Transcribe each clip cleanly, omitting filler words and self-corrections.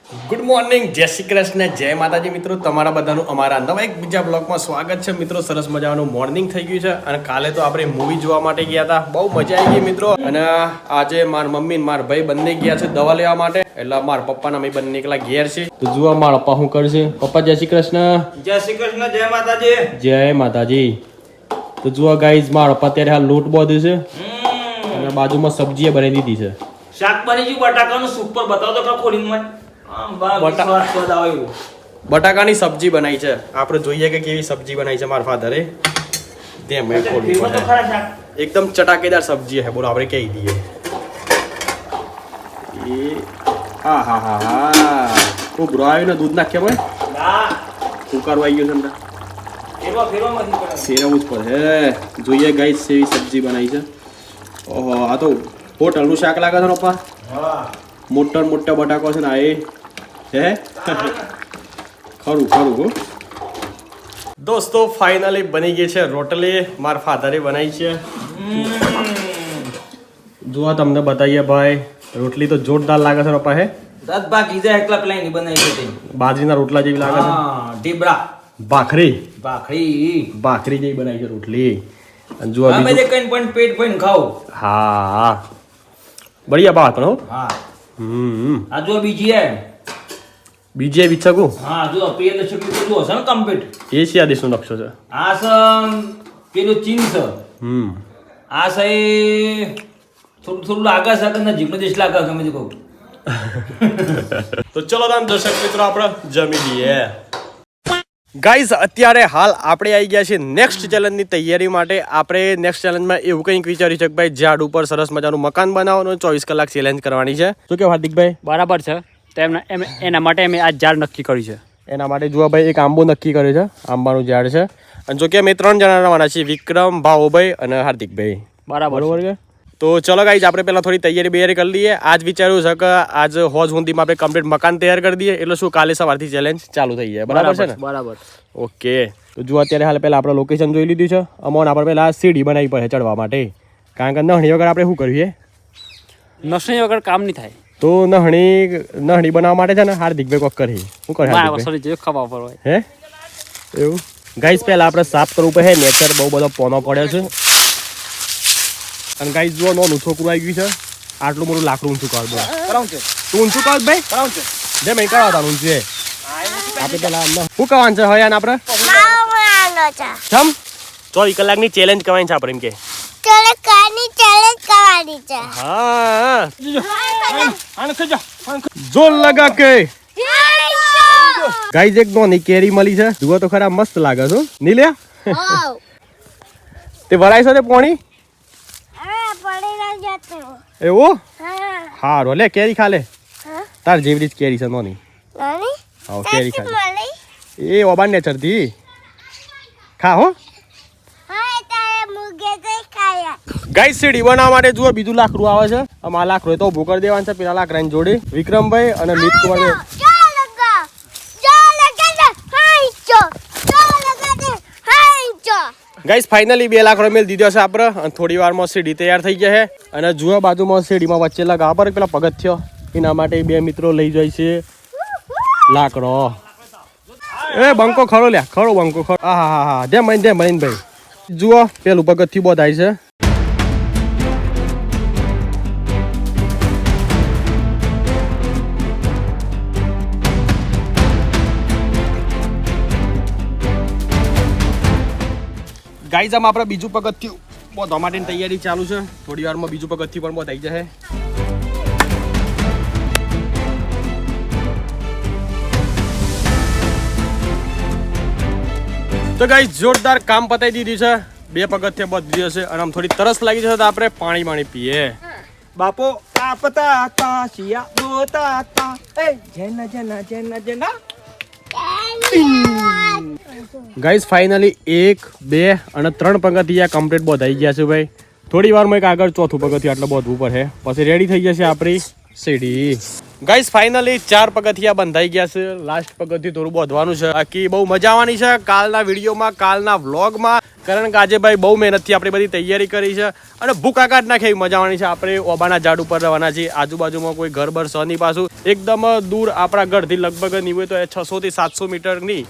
Good morning, જય શ્રી કૃષ્ણ, જય માતાજી મિત્રો. તમારા બધાનું અમારા નવા એક બીજા બ્લોગમાં સ્વાગત છે મિત્રો. સરસ મજાનું મોર્નિંગ થઈ ગયું છે અને કાલે તો આપણે મૂવી જોવા માટે ગયા હતા. બહુ મજા આવી ગઈ મિત્રો. અને આજે મારા મમ્મી ને મારા ભાઈ બંને ગયા છે દવા લેવા માટે. એટલે મારા પપ્પાના અમે બંને એકલા ઘેર છે. તો જુઓ મારા પપ્પા શું કરશે. પપ્પા જય શ્રી કૃષ્ણ. જય શ્રી કૃષ્ણ, જય માતાજી. જય માતાજી. તો જુઓ ગાઈઝ, મારા પપ્પા અત્યારે હાલ લોટ બાંધે છે અને બાજુમાં સબ્જી બનાવી દીધી છે. શાક બની ગયું બટાકાનું સુપર. બતાવો તો ખોલીને મને. બટાકાની સબ્જી બનાવી છે. આપણે જોઈએ કે કેવી સબ્જી બનાવી છે મારા ફાધરે. એકદમ ચટાકેદાર સબ્જી છે. બોલો આપણે કહી દઈએ. હા હા હા હા ઉભરો આવ્યો ને દૂધ નાખ્યા ભાઈ. કુકર આવી ગયું છે. ફેરવવું જ પડે. જોઈએ ગાઈસ એવી સબ્જી બનાવી છે. ઓહો, આ તો હોટલનું શાક લાગે છે પપ્પા. મોટા મોટા બટાકો છે ને આ હે ખરું ખરું હો. દોસ્તો ફાઇનલી બની ગઈ છે રોટલી. મારા ફાધરે બનાવી છે. જુઓ તમને બતાવીએ ભાઈ. રોટલી તો જોરદાર લાગે છે પપ્પા. હે બાજરીના રોટલા જેવી લાગે છે. ઢીબરા ભાખરી ભાખરી જેવી બનાવી છે રોટલી. અને જુઓ પેટ ભરીને ખાઓ. હા બઢિયા બાત હો. હા આ જો બીજી હે. બીજે વિચારું. હા જો પેલું છોકરી જો હશે ને કમ્પ્લીટ. એશિયા દેશનો નકશો છે. આ છે પેલું ચીન છે. આ છે થોડું લાગે છે કે નજીકનો દેશ લાગે ગમે તે કહું. તો ચલો તમે દર્શક મિત્રો આપણે જમી લઈએ. ગાઈઝ અત્યારે હાલ આપણે આવી ગયા છીએ નેક્સ્ટ ચેલેન્જની તૈયારી માટે. આપણે નેક્સ્ટ ચેલેન્જમાં એવું કંઈક વિચાર્યું છે કે ભાઈ ઝાડ ઉપર સરસ મજાનું મકાન બનાવવાનું 24 કલાક ચેલેન્જ કરવાની છે. શું કે હાર્દિકભાઈ? બરાબર છે. તો એના માટે અમે આ ઝાડ નક્કી કર્યું છે. એના માટે જુઓ ભાઈ એક આંબો નક્કી કર્યો છે. આંબાનું ઝાડ છે. અને જો કે અમે 3 જણા રહેવાના છીએ, વિક્રમ, ભાવભાઈ અને હાર્દિકભાઈ. બરાબર છે. તો ચલો ગાઈઝ આપણે પહેલાં થોડી તૈયારી કરી લઈએ. આજ વિચાર્યું છે કે આજ હોજ હુંદીમાં આપણે કમ્પ્લીટ મકાન તૈયાર કરી દઈએ. એટલે શું કાલે સવારથી ચેલેન્જ ચાલુ થઈ જાય. બરાબર છે ને? બરાબર. ઓકે. તો જુઓ અત્યારે હાલ પહેલાં આપણે લોકેશન જોઈ લીધું છે. અમોન આપણે પહેલાં સીડી બનાવી પડે ચડવા માટે. કારણ કે નહણી વગર આપણે શું કરીએ? નસણી વગર કામ નહીં થાય. તો નહણી બનાવવા માટે છે ને હાર્દિકભાઈ કોક કરી શું કરે? ખબર હોય હે એવું ગાઈસ પહેલાં આપણે સાફ કરવું પડે. નેચર બહુ બધો પોનો પડ્યો છે. અને ગાઈસ જુઓ નોનું છોકરું આવી ગયું છે. આટલું મોટું લાકડું ઊંચું કર દો. તું ઊંચું કર ભાઈ. જેમ અહીં કરાવતા ઊંચું છે. આપણે પેલા શું કહેવાનું છે હવે આપણે? ચમ 24 કલાકની ચેલેન્જ કરવાની છે આપણે એમ કે. હા જોર લગા કે ગાઈસ એક નોની કેરી મળી છે. જુઓ તો ખરા મસ્ત લાગે છે. નહીં લે તે વરાય છે તે પોણી એવું હારું લે કેરી ખા લે. તાર જેવડી જ કેરી છે નોની. હા કેરી ખા એ ઓબાન ને ચડતી ખા હો. ગાઈસ સીડી બનાવવા માટે જુઓ બીજું લાકડું આવે છે. આ લાકડું તો ઉભું કરી દેવાનું છે પેલા લાકડાની જોડે. વિક્રમભાઈ અને મિતકુમાર ગાઈસ ફાઇનલી 2 લાકડો મેલ દીધો છે આપણે. અને થોડી વારમાં સીડી તૈયાર થઈ જશે. અને જુઓ બાજુમાં સીડીમાં વચ્ચે લગાવવા પર પેલા પગથિયો એના માટે 2 મિત્રો લઈ જાય છે લાકડો. એ બંકો ખરો લ્યા ખરો બંકો ખરો. હા હા હા જેમ ભાઈ જુઓ પેલું પગથિયું બોધાય છે. ગાઈઝ આમાં આપણે બીજું પગથિયું બોધવા માટેની તૈયારી ચાલુ છે. થોડી વારમાં બીજું પગથિયું પણ બોધાઈ જશે. તો ગાઈઝ જોરદાર કામ પતાવી દીધું છે. 2 પગથિયા બોધી હશે અને આમ થોડી તરસ લાગી જશે તો આપણે પાણી પીએ. બાપો આપતા તા શિયા દોતા તા એ જેના જેના જેના જેના. ગાઈઝ ફાઇનલી 1 2 અને 3 પગથિયા કમ્પ્લીટ બોધાઈ ગયા છે ભાઈ. થોડી વારમાં એક આગળ ચોથું પગથિયું આટલું બોધવું પડે પછી રેડી થઈ જશે આપણી સીડી. ગાઈસ ફાઇનલી 4 પગથિયા બંધાઈ ગયા છે. લાસ્ટ પગથિયું થોડું બોધવાનું છે. બાકી બહુ મજા આવવાની છે કાલના વિડીયોમાં, કાલના વ્લોગમાં. કારણ કે આજે ભાઈ બહુ મહેનતથી આપણે બધી તૈયારી કરી છે અને ભૂકા કાઢ નાખે એવી મજા આવવાની છે. આપણે ઓબાના ઝાડ ઉપર રહેવાના છીએ. આજુબાજુમાં કોઈ ઘર બર સની પાછું એકદમ દૂર આપણા ઘરથી લગભગ નહીં હોય તો 600 થી 700 મીટરની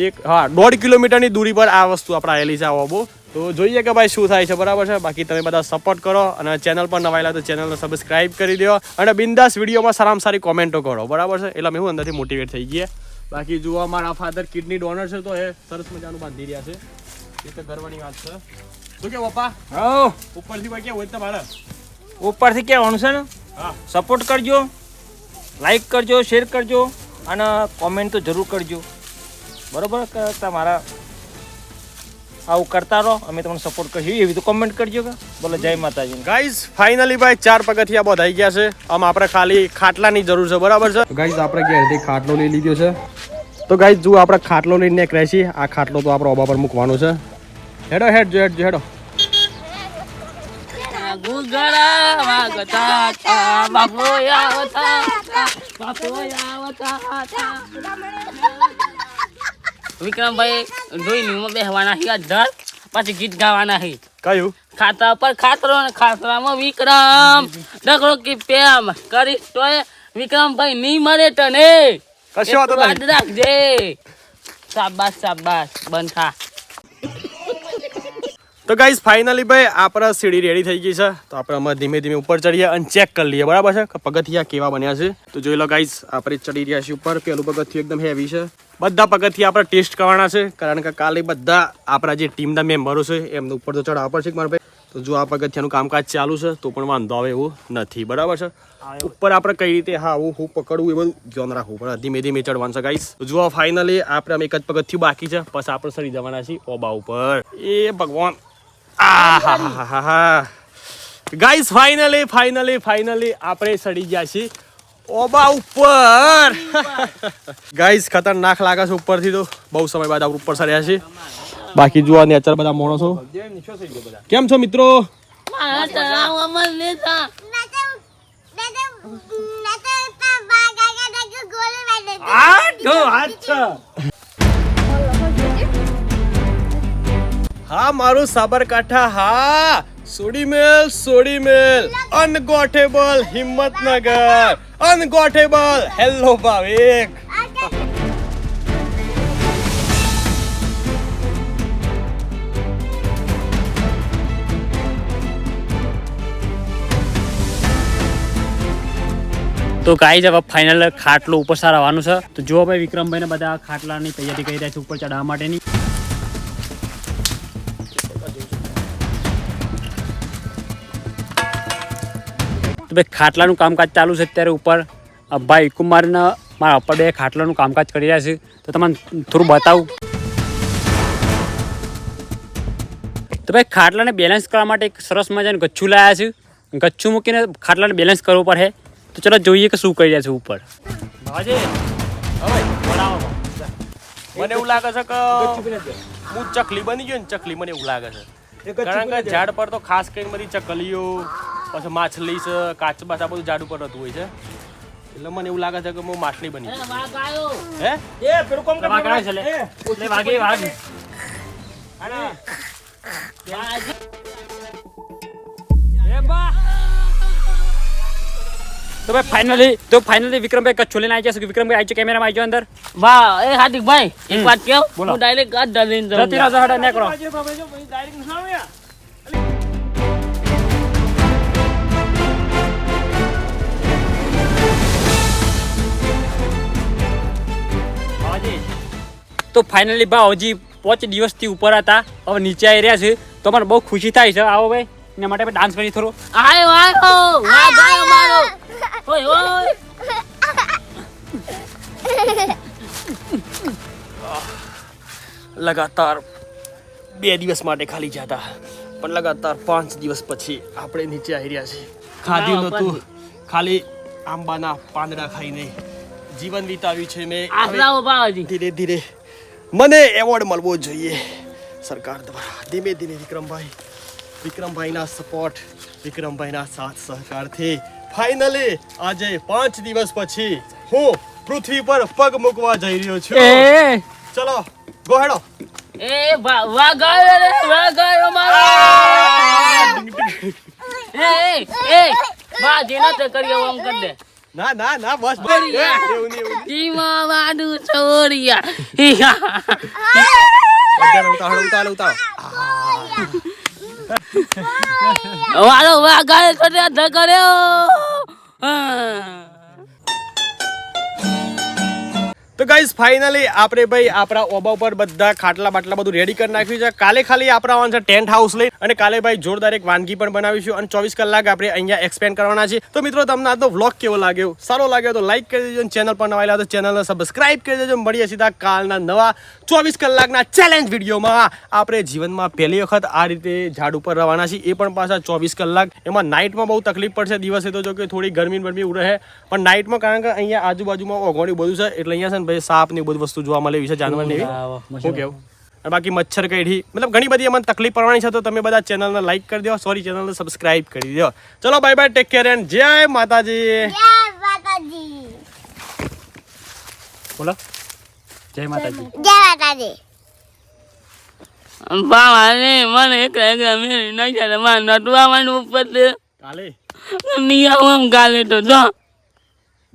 1.5 કિલોમીટરની દૂરી પર આ વસ્તુ આપણે આવેલી છે આ ઓબો. તો જોઈએ કે ભાઈ શું થાય છે. બરાબર છે. બાકી તમે બધા સપોર્ટ કરો અને ચેનલ પર નવાયેલા તો ચેનલને સબસ્ક્રાઇબ કરી દો અને બિંદાસ વિડીયોમાં સારામાં સારી કોમેન્ટો કરો. બરાબર છે. એટલે અમે હું અંદરથી મોટિવેટ થઈ ગયા. બાકી જુઓ મારા ફાધર કિડની ડોનર છે તો એ સરસ મજાનું બાંધી રહ્યા છે. એ તો ગર્વની વાત છે. શું કે પપ્પા? હા ઉપરથી ભાઈ કેવું હોય તમારે? ઉપરથી કહેવાનું છે ને, હા સપોર્ટ કરજો, લાઈક કરજો, શેર કરજો અને કોમેન્ટ તો જરૂર કરજો. બરોબર કે તમારા આવું કરતા રહો, અમે તમને સપોર્ટ કરીએ એવી તો કોમેન્ટ કરજો કે બોલો જય માતાજી. ગાઈઝ ફાઇનલી ભાઈ 4 પગથિયા બંધાઈ ગયા છે. આમ આપણે ખાલી ખાટલાની જરૂર છે. બરાબર છે. ગાઈઝ આપણે ઘેરથી ખાટલો લઈ લીધો છે. તો ગાઈઝ જો આપણે ખાટલો લઈને નીકળ્યા છીએ. આ ખાટલો તો આપણે ઓબા પર મૂકવાનો છે. હેડો હેડો વિક્રમભાઈ ડોઈલીમાં બેહવાના છે અધર, પછી ગીત ગાવાના છે. કયું? ખાતા પર ખાતરો ને ખાતરામાં વિક્રમ ડગડો કે પ્રેમ કરીશ તોય વિક્રમભાઈ નહીં મરે તને. કશો વાંધો નહીં. યાદ રાખજે. શાબાશ બંધ થા. તો ગાઈઝ ફાઇનલી ભાઈ આપણા સીડી રેડી થઈ ગઈ છે. તો આપણે અમે ધીમે ધીમે ઉપર ચડીએ અને ચેક કરી લઈએ. બરાબર છે કે પગથિયા કેવા બન્યા છે. તો જોઈ લો ગાઈઝ આપણે ચડી રહ્યા છીએ ઉપર. પેલું પગથિયું એકદમ હેવી છે. બધા પગથિયા આપણે ટેસ્ટ કરવાના છે કારણ કે કાલે બધા આપણા જે ટીમના મેમ્બરો છે એમને ઉપર તો ચડાવવા પડશે મારા ભાઈ. તો જો આ પગથિયાનું કામકાજ ચાલુ છે તો પણ વાંધો આવે એવું નથી. બરાબર છે. ઉપર આપણે કઈ રીતે હું પકડવું એ બધું ધ્યાન રાખવું પડે. ધીમે ધીમે ચડવાનું છે ગાઈઝ. તો જો ફાઇનલી આપણે અમે એક જ પગથિયું બાકી છે, પછી આપણે ચડી જવાના છીએ ઓબા ઉપર. એ ભગવાન ગાઈઝ ફાઇનલી આપણે ચડી ગયા છીએ ઓબા ઉપર. ગાઈઝ ખતરનાક લાગે છે ઉપરથી. તો બહુ સમય બાદ આપણે ઉપર ચડ્યા છીએ. બાકી જુઓ નેચર બધા માણસો કેમ છો મિત્રો? મારા તળાવમાં લેતા હા મારું સાબરકાંઠા. હા સોડી મેલ અનગોઠેબલ હિંમતનગર અનગોઠેબલ. હેલો ભાવિક. તો ગાઈઝ હવે ફાઇનલ ખાટલો ઉપર સાર આવવાનું છે. તો જો ભાઈ વિક્રમભાઈ ને બધા ખાટલાની તૈયારી કરી રહ્યા છે ઉપર ચડાવવા માટેની. તો ભાઈ ખાટલાનું કામકાજ ચાલુ છે અત્યારે ઉપર. ભાઈ કુમારને મારા ઉપર બે ખાટલાનું કામકાજ કરી રહ્યા છે. તો તમને થોડું બતાવું. તો ભાઈ ખાટલાને બેલેન્સ કરવા માટે એક સરસ મજાનું ગચ્છું લાવ્યા છે. ગચ્છું મૂકીને ખાટલાને બેલેન્સ કરવું પડે. તો ચલો જોઈએ કે શું કરી રહ્યા છે ઉપર. મને એવું લાગે છે કે હું ચકલી બની ગયો ને ચકલી. મને એવું લાગે છે કારણ કે ઝાડ પર તો ખાસ કરીને બધી ચકલીઓ પછી માછલી છે કાચબા બધું ઝાડ ઉપર રહેતું હોય છે. એટલે મને એવું લાગે છે કે હું માછલી બની ગયો. હે એ પેલું કોમ કે વાગે તો ભાઈ ફાઇનલી વિક્રમભાઈ કચ્છો લઈને આવી જશે. વિક્રમભાઈ આવી કેમેરામાં આવી જાઓ અંદર. વાહ એ હાર્દિકભાઈ એક વાત કહું, બોલો. હું ડાયરેક્ટ ગાઢ ડાલીને જાઉં. જતી રહો, હડા નીકળો. તો ફાઇનલી ભાઈ હજી 5 દિવસથી ઉપર હતા, હવે નીચે આવી રહ્યા છે. તો મને બહુ ખુશી થાય છે. આવો ભાઈ એના માટે ડાન્સ કરી થોડો. આયો વાહ ગાયો મારો. ઓય લગાતાર 2 દિવસ માટે ખાલી જતા પણ લગાતાર 5 દિવસ પછી આપણે નીચે આવી રહ્યા છીએ. ખાધ્યું નતું, ખાલી આંબાના પાંદડા ખાઈને જીવન વિતાવ્યું છે મેં. આસરાઓ બાવાજી ધીરે ધીરે મને એવોર્ડ મળવો જોઈએ સરકાર દ્વારા. ધીમે ધીમે વિક્રમભાઈના સપોર્ટ, વિક્રમભાઈના સાથ સહકારથી ફાઇનલી આજે 5 દિવસ પછી હું પૃથ્વી પર પગ મૂકવા જઈ રહ્યો છું. ચલો ગોહેડો. વાગાયો રે વાગાયો મારો એ બા જેના તે કર્યો આમ કર દે ના ના ના બસ બસ. એવું નહીં. ઈમા વાડુ છોરિયા ઉતારો. વાળો વાગાયો છોરિયા ધ કર્યો તો ગાઈઝ ફાઇનલી આપણે ભાઈ આપણા ઓબા ઉપર બધા ખાટલા બાટલા બધું રેડી કરી નાખ્યું છે. કાલે ખાલી આપણે આવવાનું છે ટેન્ટ હાઉસ લઈ અને કાલે ભાઈ જોરદાર એક વાનગી પણ બનાવીશું અને 24 કલાક આપણે અહીંયા એક્સપેન્ડ કરવાના છે. તો મિત્રો તમને આજનો વ્લોગ કેવો લાગ્યો? સારો લાગ્યો તો લાઈક કરી દેજો અને ચેનલ પર નવા આવ્યા તો ચેનલને સબસ્ક્રાઇબ કરી દેજો. મળીએ સીધા કાલના નવા 24 કલાકના ચેલેન્જ વિડીયોમાં. આપણે જીવનમાં પહેલી વખત આ રીતે ઝાડ ઉપર રહેવાના છીએ, એ પણ પાછા 24 કલાક. એમાં નાઇટમાં બહુ તકલીફ પડશે, દિવસે તો જો કે થોડી ગરમી રહે, પણ નાઇટમાં કારણ કે અહીંયા આજુબાજુમાં ઓગોડી બધું છે એટલે અહીંયા છે ને ભાઈ સાપ ને બધી વસ્તુ જોવા મળે છે, જાનવર ને એવી. શું કેવું? અને બાકી મચ્છર કઈડી મતલબ ઘણી બધી એમાં તકલીફ પડવાની છે. તો તમે બધા ચેનલને લાઈક કરી દો, સોરી ચેનલને સબસ્ક્રાઇબ કરી દો. ચલો bye bye, take care and જય માતાજી. બોલો જય માતાજી. બાવાને મને એક મેરી નહીં ચાલે મારે નટવા માંડવું પડે કાલે નહીં આવું ગાલે તો જો